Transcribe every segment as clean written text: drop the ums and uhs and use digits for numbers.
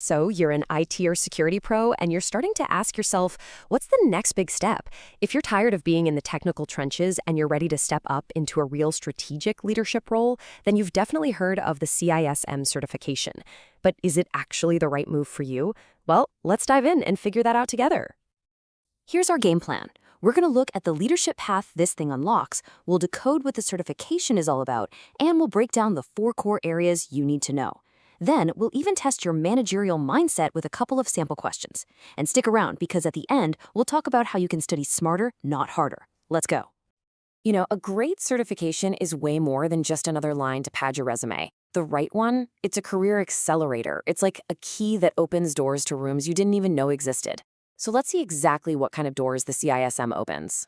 So you're an IT or security pro, and you're starting to ask yourself, what's the next big step? If you're tired of being in the technical trenches and you're ready to step up into a real strategic leadership role, then you've definitely heard of the CISM certification. But is it actually the right move for you? Well, let's dive in and figure that out together. Here's our game plan. We're going to look at the leadership path this thing unlocks, we'll decode what the certification is all about, and we'll break down the 4 core areas you need to know. Then, we'll even test your managerial mindset with a couple of sample questions. And stick around because at the end, we'll talk about how you can study smarter, not harder. Let's go. You know, a great certification is way more than just another line to pad your resume. The right one, it's a career accelerator. It's like a key that opens doors to rooms you didn't even know existed. So let's see exactly what kind of doors the CISM opens.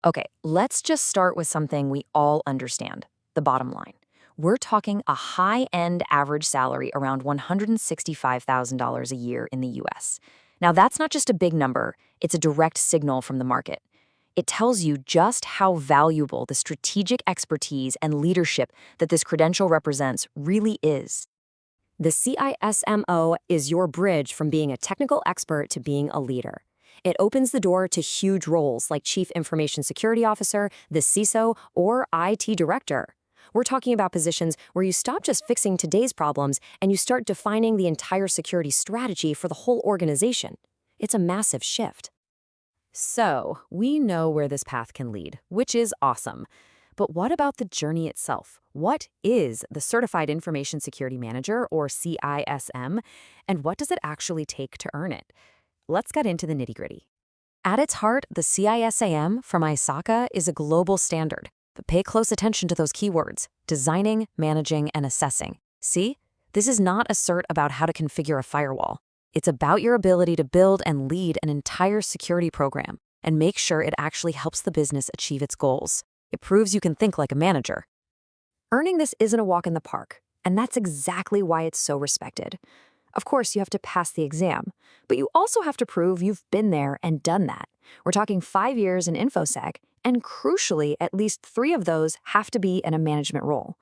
Okay, let's just start with something we all understand, the bottom line. We're talking a high-end average salary around $165,000 a year in the US. Now, that's not just a big number, it's a direct signal from the market. It tells you just how valuable the strategic expertise and leadership that this credential represents really is. The CISMO is your bridge from being a technical expert to being a leader. It opens the door to huge roles like Chief Information Security Officer, the CISO, or IT Director. We're talking about positions where you stop just fixing today's problems and you start defining the entire security strategy for the whole organization. It's a massive shift. So, we know where this path can lead, which is awesome. But what about the journey itself? What is the Certified Information Security Manager, or CISM, and what does it actually take to earn it? Let's get into the nitty-gritty. At its heart, the CISM from ISACA is a global standard. But pay close attention to those keywords: designing, managing, and assessing. See? This is not a cert about how to configure a firewall. It's about your ability to build and lead an entire security program and make sure it actually helps the business achieve its goals. It proves you can think like a manager. Earning this isn't a walk in the park, and that's exactly why it's so respected. Of course, you have to pass the exam, but you also have to prove you've been there and done that. We're talking 5 years in InfoSec, and crucially, at least 3 of those have to be in a management role.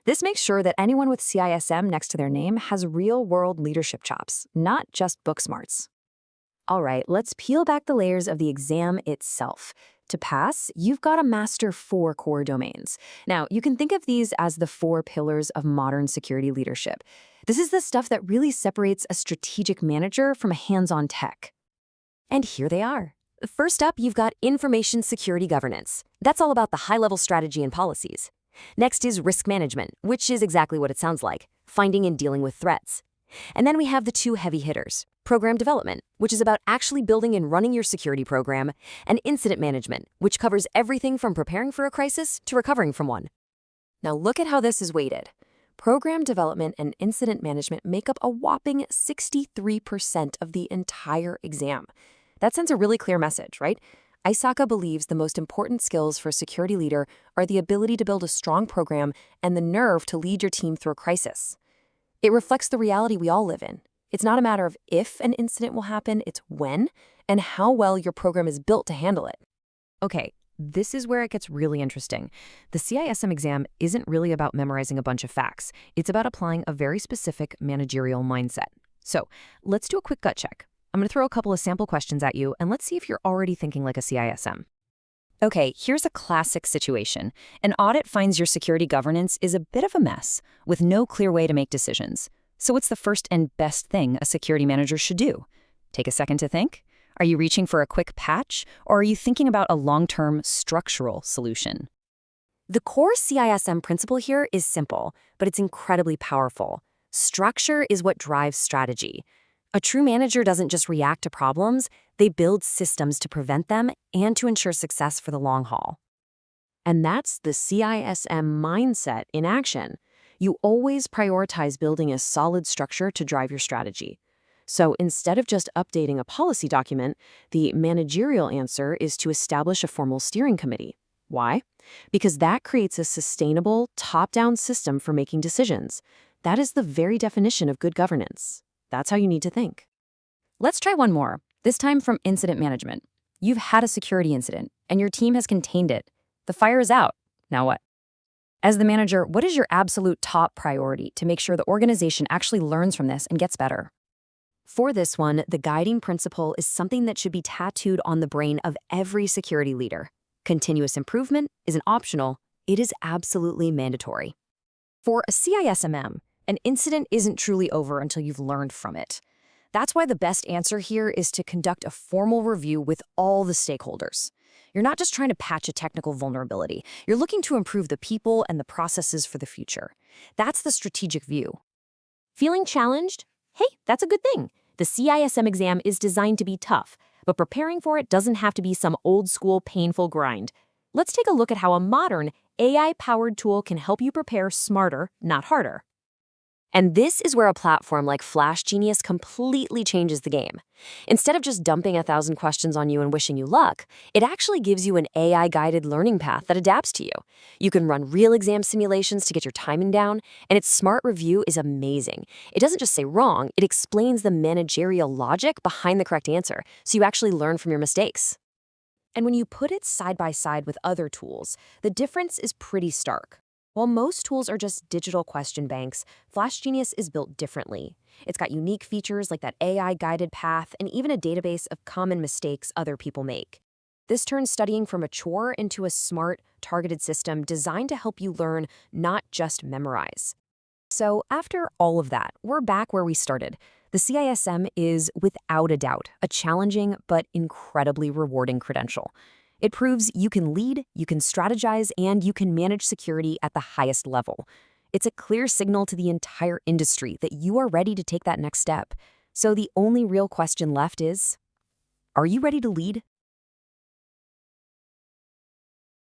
This makes sure that anyone with CISM next to their name has real-world leadership chops, not just book smarts. All right, let's peel back the layers of the exam itself. To pass, you've got to master 4 core domains. Now, you can think of these as the 4 pillars of modern security leadership. This is the stuff that really separates a strategic manager from a hands-on tech. And here they are. First up, you've got information security governance. That's all about the high-level strategy and policies. Next is risk management, which is exactly what it sounds like, finding and dealing with threats. And then we have the 2 heavy hitters, program development, which is about actually building and running your security program, and incident management, which covers everything from preparing for a crisis to recovering from one. Now look at how this is weighted. Program development and incident management make up a whopping 63% of the entire exam. That sends a really clear message, right? ISACA believes the most important skills for a security leader are the ability to build a strong program and the nerve to lead your team through a crisis. It reflects the reality we all live in. It's not a matter of if an incident will happen, it's when and how well your program is built to handle it. Okay, this is where it gets really interesting. The CISM exam isn't really about memorizing a bunch of facts. It's about applying a very specific managerial mindset. So let's do a quick gut check. I'm going to throw a couple of sample questions at you, and let's see if you're already thinking like a CISM. Okay, here's a classic situation. An audit finds your security governance is a bit of a mess, with no clear way to make decisions. So what's the first and best thing a security manager should do? Take a second to think. Are you reaching for a quick patch, or are you thinking about a long-term structural solution? The core CISM principle here is simple, but it's incredibly powerful. Structure is what drives strategy. A true manager doesn't just react to problems, they build systems to prevent them and to ensure success for the long haul. And that's the CISM mindset in action. You always prioritize building a solid structure to drive your strategy. So instead of just updating a policy document, the managerial answer is to establish a formal steering committee. Why? Because that creates a sustainable, top-down system for making decisions. That is the very definition of good governance. That's how you need to think. Let's try one more, this time from incident management. You've had a security incident, and your team has contained it. The fire is out. Now what? As the manager, what is your absolute top priority to make sure the organization actually learns from this and gets better? For this one, the guiding principle is something that should be tattooed on the brain of every security leader. Continuous improvement isn't optional, it is absolutely mandatory. For a CISM, an incident isn't truly over until you've learned from it. That's why the best answer here is to conduct a formal review with all the stakeholders. You're not just trying to patch a technical vulnerability. You're looking to improve the people and the processes for the future. That's the strategic view. Feeling challenged? Hey, that's a good thing. The CISM exam is designed to be tough, but preparing for it doesn't have to be some old-school, painful grind. Let's take a look at how a modern, AI-powered tool can help you prepare smarter, not harder. And this is where a platform like FlashGenius completely changes the game. Instead of just dumping 1,000 questions on you and wishing you luck, it actually gives you an AI-guided learning path that adapts to you. You can run real exam simulations to get your timing down, and its smart review is amazing. It doesn't just say wrong, it explains the managerial logic behind the correct answer, so you actually learn from your mistakes. And when you put it side by side with other tools, the difference is pretty stark. While most tools are just digital question banks, FlashGenius is built differently. It's got unique features like that AI-guided path and even a database of common mistakes other people make. This turns studying from a chore into a smart, targeted system designed to help you learn, not just memorize. So after all of that, we're back where we started. The CISM is, without a doubt, a challenging but incredibly rewarding credential. It proves you can lead, you can strategize, and you can manage security at the highest level. It's a clear signal to the entire industry that you are ready to take that next step. So the only real question left is, are you ready to lead?